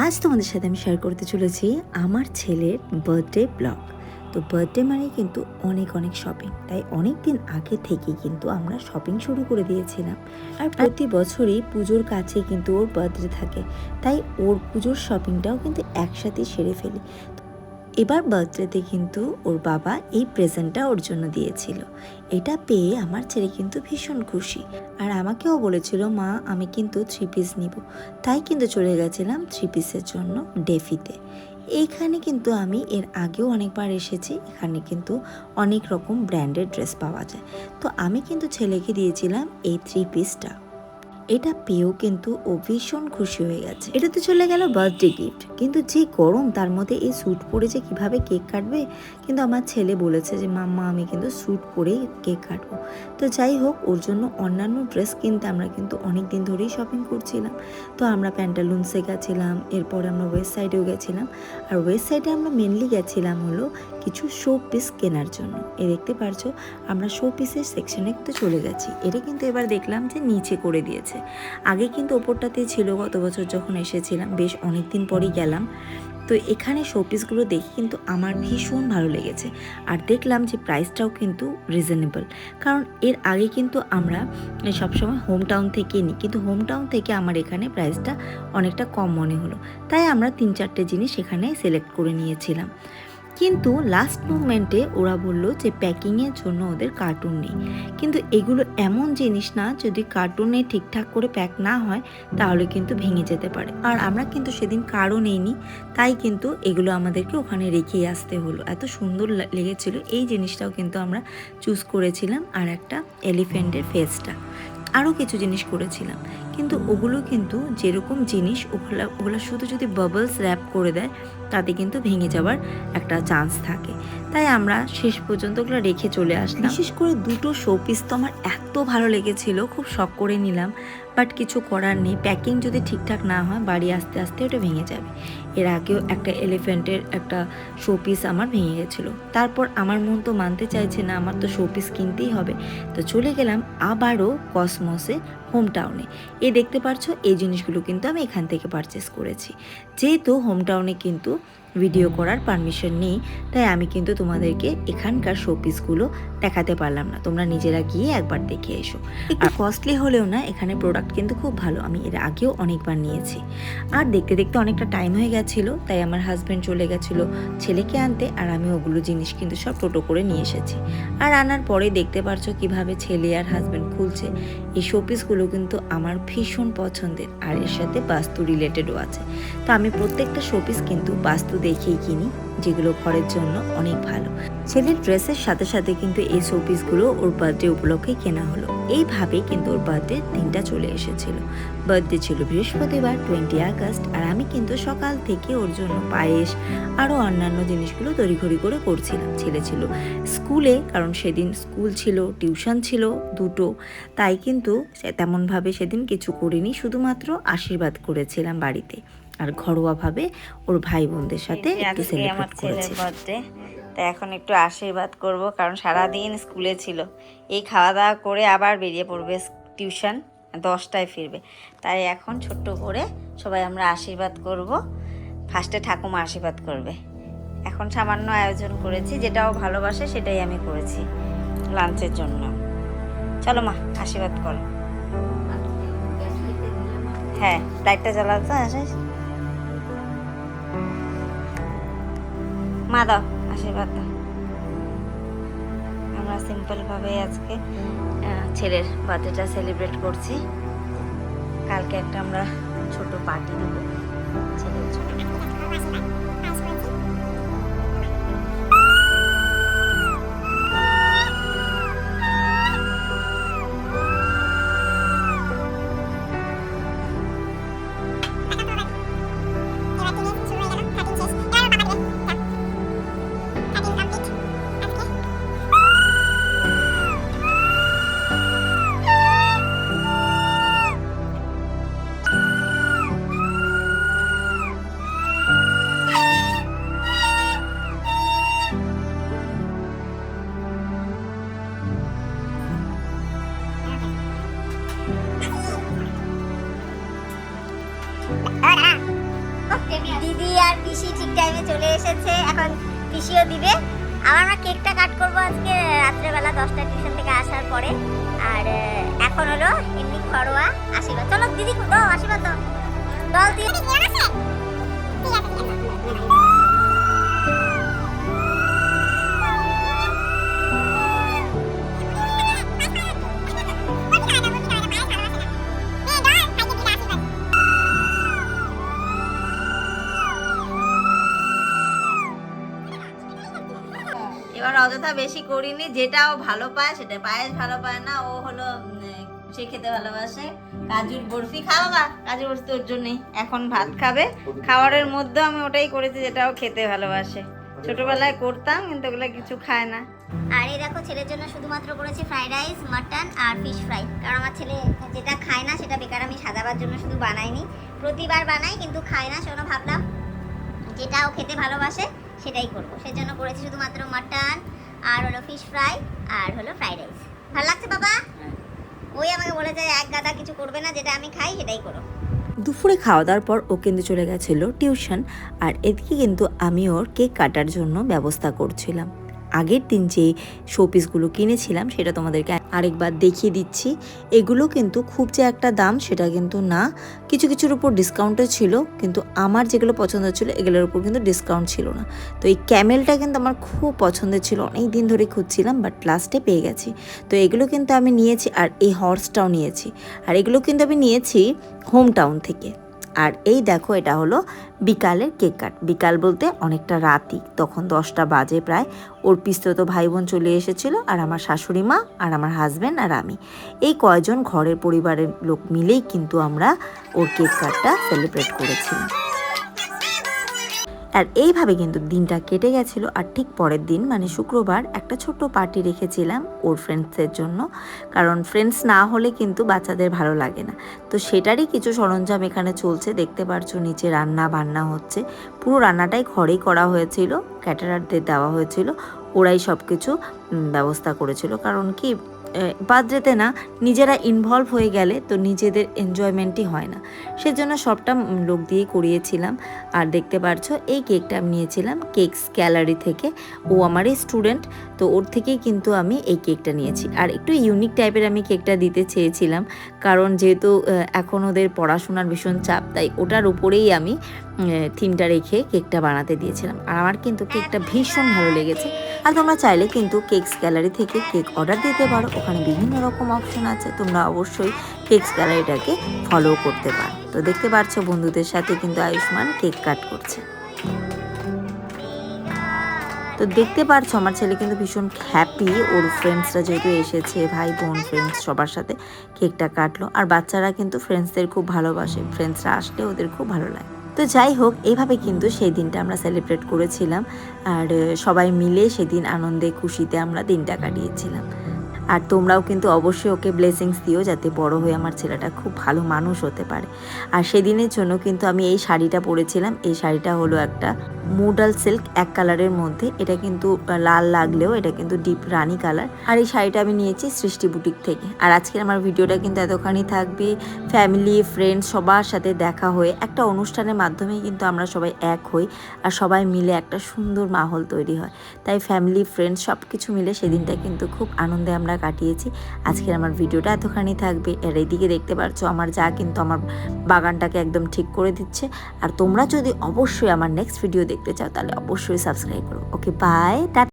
আজ তোমাদের সাথে আমি শেয়ার করতে চলেছি আমার ছেলের বার্থডে ব্লগ। তো বার্থডে মানে কিন্তু অনেক অনেক শপিং, তাই অনেক দিন আগে থেকেই কিন্তু আমরা শপিং শুরু করে দিয়েছিলাম। আর প্রতি বছরই পুজোর কাছে কিন্তু ওর বার্থডে থাকে, তাই ওর পুজোর শপিংটাও কিন্তু একসাথে সেরে ফেলি। এবার বার্থডেতে কিন্তু ওর বাবা এই প্রেজেন্টটা ওর জন্য দিয়েছিল। এটা পেয়ে আমার ছেলে কিন্তু ভীষণ খুশি, আর আমাকেও বলেছিল মা আমি কিন্তু 3 পিস নিব। তাই কিন্তু চলে গেছিলাম 3 পিসের জন্য ডেফিতে। এইখানে কিন্তু আমি এর আগেও অনেকবার এসেছি, এখানে কিন্তু অনেক রকম ব্র্যান্ডেড ড্রেস পাওয়া যায়। তো আমি কিন্তু ছেলেকে দিয়েছিলাম এই 3 পিসটা। এটা পেয়েও কিন্তু ও ভীষণ খুশি হয়ে গেছে। এটা তো চলে গেল বার্থডে গিফট, কিন্তু যে গরম তার মধ্যে এই স্যুট পরে যে কিভাবে কেক কাটবে। কিন্তু আমার ছেলে বলেছে যে মাম্মা আমি কিন্তু স্যুট পরেই কেক কাটবো। তো যাই হোক, ওর জন্য অন্যান্য ড্রেস কিনতে আমরা কিন্তু অনেক দিন ধরেই শপিং করছিলাম। তো আমরা প্যান্টালুন্সে গেছিলাম, এরপরে আমরা ওয়েস্ট সাইডেও গেছিলাম। আর ওয়েস্ট সাইডে আমরা মেনলি গেছিলাম হলো কিছু শো পিস কেনার জন্য। দেখতে পারছো আমরা শো পিসের সেকশনে কিন্তু চলে গেছি। এটা কিন্তু এবার দেখলাম যে নিচে করে দিয়েছে। আগে কিন্তু ওপরটাতেই ছিল, গত বছর যখন এসেছিলাম, বেশ অনেক দিন পরই গেলাম। তো এখানে শোপিসগুলো দেখে কিন্তু আমার ভীষণ ভালো লেগেছে। আর দেখলাম যে প্রাইসটাও কিন্তু রিজনেবল, কারণ এর আগে কিন্তু আমরা সবসময় হোম টাউন থেকে নিই, কিন্তু হোম টাউন থেকে আমার এখানে প্রাইসটা অনেকটা কম মনে হলো। তাই আমরা 3-4টে জিনিস এখানে সিলেক্ট করে নিয়েছিলাম। কিন্তু লাস্ট মুভমেন্টে ওরা বললো যে প্যাকিংয়ের জন্য ওদের কার্টুন নেই। কিন্তু এগুলো এমন জিনিস না, যদি কার্টুনে ঠিকঠাক করে প্যাক না হয় তাহলে কিন্তু ভেঙে যেতে পারে। আর আমরা কিন্তু সেদিন কারও নেইনি, তাই কিন্তু এগুলো আমাদেরকে ওখানে রেখেই আসতে হলো। এত সুন্দর লেগেছিল এই জিনিসটাও কিন্তু আমরা চুজ করেছিলাম। আর একটা এলিফ্যান্টের ফেসটা, আরও কিছু জিনিস করেছিলাম। কিন্তু ওগুলো কিন্তু যেরকম জিনিস ওগুলো শুধু যদি বাবলস র্যাপ করে দেয় তাতে কিন্তু ভেঙে যাওয়ার একটা চান্স থাকে। তাই আমরা শেষ পর্যন্ত ওগুলো রেখে চলে আসলাম। বিশেষ করে দুটো শোপিস তো আমার এত ভালো লেগেছিল, খুব শখ করে নিলাম। বাট কিছু করার নেই, প্যাকিং যদি ঠিকঠাক না হয় বাড়ি আস্তে আস্তে ওটা ভেঙে যাবে। এর আগেও একটা এলিফ্যান্টের একটা শোপিস আমার ভেঙে গেছিলো। তারপর আমার মন তো মানতে চাইছে না, আমার তো শোপিস কিনতেই হবে। তো চলে গেলাম আবারও কসমসে হোম টাউনে। দেখতে পারছো এই জিনিসগুলো কিন্তু আমি এখান থেকে পারচেস করেছি। যেহেতু হোম টাউনে কিন্তু ভিডিও করার পারমিশন নেই, তাই আমি কিন্তু তোমাদেরকে এখানকার শোপিসগুলো দেখাতে পারলাম না। তোমরা নিজেরা গিয়ে একবার দেখে এসো। একটু কস্টলি হলেও না, এখানে প্রোডাক্ট কিন্তু খুব ভালো, আমি এর আগেও অনেকবার নিয়েছি। আর দেখতে দেখতে অনেকটা টাইম হয়ে গেছিলো, তাই আমার হাজব্যান্ড চলে গেছিলো ছেলেকে আনতে, আর আমি ওগুলো জিনিস কিন্তু সব টোটো করে নিয়ে এসেছি। আর আনার পরে দেখতে পারছো কিভাবে ছেলে আর হাজব্যান্ড খুলছে। এই শোপিসগুলো কিন্তু আমার ভীষণ পছন্দের, আর এর সাথে বাস্তু রিলেটেডও আছে। তো আমি প্রত্যেকটা শোপিস কিন্তু বাস্তু দেখেই কিনি, যেগুলো ঘরের জন্য অনেক ভালো। ছেলের ড্রেসের সাথে সাথে কিন্তু এই শোপিসগুলো ওর বার্থডে উপলক্ষে কেনা হলো। এইভাবেই কিন্তু ওর বার্থডে দিনটা চলে এসেছিল। বার্থডে ছিল বৃহস্পতিবার 20 আগস্ট, আর আমি কিন্তু সকাল থেকে ওর জন্য পায়েস আরও অন্যান্য জিনিসগুলো তড়িঘড়ি করে করছিলাম। ছেলে ছিল স্কুলে, কারণ সেদিন স্কুল ছিল, টিউশন ছিল দুটো, তাই কিন্তু তেমনভাবে সেদিন কিছু করিনি, শুধুমাত্র আশীর্বাদ করেছিলাম বাড়িতে। আর ঘরোয়াভাবে ওর ভাই বোনদের সাথে একটু সেলিব্রেট করেছি। বার্থডে, তো এখন একটু আশীর্বাদ করব, কারণ সারাদিন স্কুলে ছিল। এই খাওয়া দাওয়া করে আবার বেরিয়ে পড়বে টিউশন, 10টায় ফিরবে। তাই এখন ছোট্ট করে সবাই আমরা আশীর্বাদ করব। ফার্স্টে ঠাকুমা আশীর্বাদ করবে। এখন সামান্য আয়োজন করেছি, যেটাও ভালোবাসে সেটাই আমি করেছি লাঞ্চের জন্য। চলো মা আশীর্বাদ করো। হ্যাঁ, লাইটটা জ্বালাতে আসিস। মা দাও আশীর্বাদ দাও। আমরা সিম্পলভাবে আজকে ছেলের বার্থডেটা সেলিব্রেট করছি। কালকে একটা আমরা ছোট পার্টি দেবো ছেলের জন্য। ঠিক টাইমে চলে এসেছে, এখন পিসিও দিবে। আমরা কেকটা কাট করবো আজকে রাত্রেবেলা 10টা টিউশন থেকে আসার পরে। আর এখন হলো এমনি ঘরোয়া আশীর্বাদ। চলো দিদি দাও আশীর্বাদ দাও, দল দিয়ে এবার অযথা বেশি করিনি, যেটাও ভালো পায় সেটা। পায়েস ভালো পায় না, ও হলো সে খেতে ভালোবাসে কাজুর বরফি। খাওয়া বা কাজুর বরফি ওর জন্যই এখন ভাত খাবে। খাবারের মধ্যে আমি ওটাই করেছি যেটাও খেতে ভালোবাসে। ছোটবেলায় করতাম কিন্তু ওগুলো কিছু খায় না। আর এই দেখো ছেলের জন্য শুধুমাত্র করেছি ফ্রাইড রাইস, মাটন আর ফিশ ফ্রাই। কারণ আমার ছেলে যেটা খায় না সেটা বেকার আমি সাদাবার জন্য শুধু বানাইনি, প্রতিবার বানাই কিন্তু খায় না। সেজন্য ভাবলাম যেটা ও খেতে ভালোবাসে সেটাই করবো। সেজন্য করেছি শুধুমাত্র মাটন আর হলো ফিশ ফ্রাই আর হলো ফ্রাইড রাইস। ভালো লাগছে বাবা? ওই আমাকে বলেছে এক গাদা কিছু করবে না, যেটা আমি খাই সেটাই করো। দুপুরে খাওয়া দাওয়ার পর ও কিন্তু চলে গেছিলো টিউশন। আর এদিকে কিন্তু আমি ওর কেক কাটার জন্য ব্যবস্থা করছিলাম। আগের দিন যে শোপিসগুলো কিনেছিলাম সেটা তোমাদেরকে আরেকবার দেখিয়ে দিচ্ছি। এগুলো কিন্তু খুব যে একটা দাম সেটা কিন্তু না, কিছু কিছুর উপর ডিসকাউন্টও ছিল, কিন্তু আমার যেগুলো পছন্দ ছিল এগুলোর উপর কিন্তু ডিসকাউন্ট ছিল না। তো এই ক্যামেলটা কিন্তু আমার খুব পছন্দের ছিল, অনেক দিন ধরে খুঁজছিলাম, বাট লাস্টে পেয়ে গেছি। তো এগুলো কিন্তু আমি নিয়েছি, আর এই হর্সটাও নিয়েছি। আর এগুলো কিন্তু আমি নিয়েছি হোম টাউন থেকে। আর এই দেখো এটা হলো বিকালের কেক কাট। বিকাল বলতে অনেকটা রাতই, তখন 10টা বাজে প্রায়। ওর পিস্তত ভাই বোন চলে এসেছিলো, আর আমার শাশুড়ি মা আর আমার হাজব্যান্ড আর আমি, এই কয়জন ঘরের পরিবারের লোক মিলেই কিন্তু আমরা ওর কেক কাটটা সেলিব্রেট করেছিলাম। আর এইভাবে কিন্তু দিনটা কেটে গেছিলো। আর ঠিক পরের দিন মানে শুক্রবার একটা ছোট্ট পার্টি রেখেছিলাম ওর ফ্রেন্ডসদের জন্য, কারণ ফ্রেন্ডস না হলে কিন্তু বাচ্চাদের ভালো লাগে না। তো সেটারই কিছু সরঞ্জাম এখানে চলছে, দেখতে পারছো নিচে রান্না বান্না হচ্ছে। পুরো রান্নাটাই ঘরেই করা হয়েছিল, ক্যাটারারদের দেওয়া হয়েছিল, ওরাই সব কিছু ব্যবস্থা করেছিল। কারণ কি বার্থডেতে না নিজেরা ইনভলভ হয়ে গেলে তো নিজেদের এনজয়মেন্টই হয় না, সেজন্য সবটা লোক দিয়ে করিয়েছিলাম। আর দেখতে পারছো এই কেকটা আমি নিয়েছিলাম কেকস গ্যালারি থেকে। ও আমারই স্টুডেন্ট, তো ওর থেকেই কিন্তু আমি এই কেকটা নিয়েছি। আর একটু ইউনিক টাইপের আমি কেকটা দিতে চেয়েছিলাম, কারণ যেহেতু এখন ওদের পড়াশোনার ভীষণ চাপ, তাই ওটার উপরেই আমি থিমটা রেখে কেকটা বানাতে দিয়েছিলাম। আর আমার কিন্তু কেকটা ভীষণ ভালো লেগেছে। আর তোমরা চাইলে কিন্তু কেকস গ্যালারি থেকে কেক অর্ডার দিতে পারো, ওখানে বিভিন্ন রকম অপশন আছে, তোমরা অবশ্যই কেকস গ্যালারিটাকে ফলো করতে পারো। তো দেখতে পাচ্ছ বন্ধুদের সাথে কিন্তু আয়ুষ্মান কেক কাট করছে। তো দেখতে পারছো আমার ছেলে কিন্তু ভীষণ হ্যাপি, ওর ফ্রেন্ডসরা যেহেতু এসেছে, ভাই বোন ফ্রেন্ডস সবার সাথে কেকটা কাটলো। আর বাচ্চারা কিন্তু ফ্রেন্ডসদের খুব ভালোবাসে, ফ্রেন্ডসরা আসলে ওদের খুব ভালো লাগে। তো যাই হোক, এইভাবে কিন্তু সেই দিনটা আমরা সেলিব্রেট করেছিলাম। আর সবাই মিলে সেদিন আনন্দে খুশিতে আমরা দিনটা কাটিয়েছিলাম। আর তোমরাও কিন্তু অবশ্যই ওকে ব্লেসিংস দিও, যাতে বড় হয়ে আমার ছেলেটা খুব ভালো মানুষ হতে পারে। আর সেদিনের জন্য কিন্তু আমি এই শাড়িটা পরেছিলাম। এই শাড়িটা হলো একটা মোডাল সিল্ক এক কালারের মধ্যে, এটা কিন্তু লাল লাগলেও এটা কিন্তু ডিপ রানি কালার। আর এই শাড়িটা আমি নিয়েছি সৃষ্টি বুটিক থেকে। আর আজকের আমার ভিডিওটা কিন্তু এতখানি থাকবে। ফ্যামিলি ফ্রেন্ডস সবার সাথে দেখা হয়ে একটা অনুষ্ঠানের মাধ্যমে কিন্তু আমরা সবাই এক হই, আর সবাই মিলে একটা সুন্দর মাহল তৈরি হয়। তাই ফ্যামিলি ফ্রেন্ডস সব কিছু মিলে সেদিনটা কিন্তু খুব আনন্দে আমরা কাটিয়েছি। আজকের আমার ভিডিওটা এতখানি থাকবে। আর এইদিকে দেখতে পাচ্ছ আমার যা কিন্তু আমার বাগানটাকে একদম ঠিক করে দিচ্ছে। আর তোমরা যদি অবশ্যই আমার নেক্সট ভিডিও দেখতে চাও তাহলে অবশ্যই সাবস্ক্রাইব করো। Okay bye, tata.